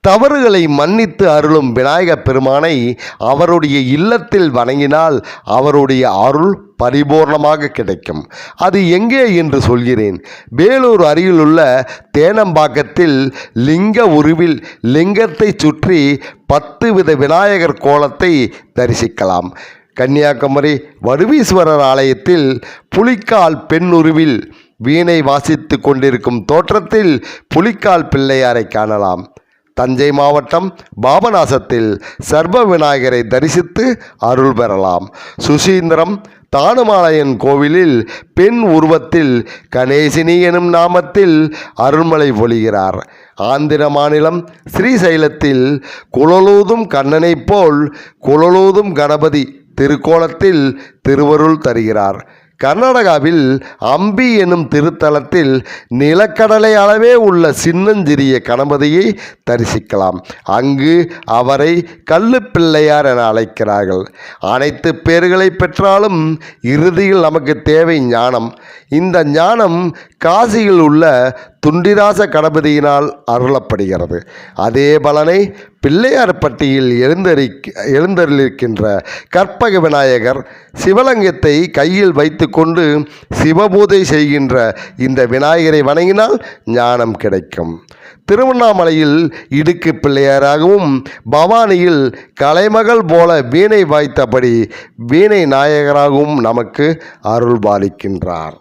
தவறுகளை மன்னித்து அருளும் விநாயகப் பெருமானை அவருடைய இல்லத்தில் வணங்கினால் அவருடைய அருள் பரிபூர்ணமாக கிடைக்கும். அது எங்கே என்று சொல்கிறேன். வேலூர் அருகிலுள்ள தேனம்பாக்கத்தில் லிங்க உருவில் லிங்கத்தை சுற்றி 10 வித விநாயகர் கோலத்தை தரிசிக்கலாம். கன்னியாகுமரி வடுவீஸ்வரர் ஆலயத்தில் புலிக்கால் பெண் உருவில் வீணை வாசித்து கொண்டிருக்கும் தோற்றத்தில் புலிக்கால் பிள்ளையாரை காணலாம். தஞ்சை மாவட்டம் பாபநாசத்தில் சர்வ விநாயகரை தரிசித்து அருள் பெறலாம். சுசீந்திரம் தானுமாலயன் கோவிலில் பெண் உருவத்தில் கணேசினி எனும் நாமத்தில் அருள்மலை பொழிகிறார். ஆந்திர மாநிலம் ஸ்ரீசைலத்தில் குழலூதும் கண்ணனைப் போல் குழலூதும் கணபதி திருக்கோலத்தில் திருவருள் தருகிறார். கர்நாடகாவில் அம்பி எனும் திருத்தலத்தில் நிலக்கடலை அளவே உள்ள சின்னஞ்சிறிய கணபதியை தரிசிக்கலாம். அங்கு அவரை கல்லு பிள்ளையார் என அழைக்கிறார்கள். அனைத்து பேர்களை பெற்றாலும் இறுதியில் நமக்கு தேவை ஞானம். இந்த ஞானம் காசியில் உள்ள துண்டிராச கணபதியினால் அருளப்படுகிறது. அதே பலனை பிள்ளையார்பட்டியில் எழுந்தருளிருக்கின்ற கற்பக விநாயகர் சிவலிங்கத்தை கையில் வைத்து கொண்டு சிவபூஜை செய்கின்ற இந்த விநாயகரை வணங்கினால் ஞானம் கிடைக்கும். திருவண்ணாமலையில் இடுக்கு பிள்ளையாராகவும் பவானியில் கலைமகள் போல வீணை வாய்த்தபடி வீணை நாயகராகவும் நமக்கு அருள் பாலிக்கின்றார்.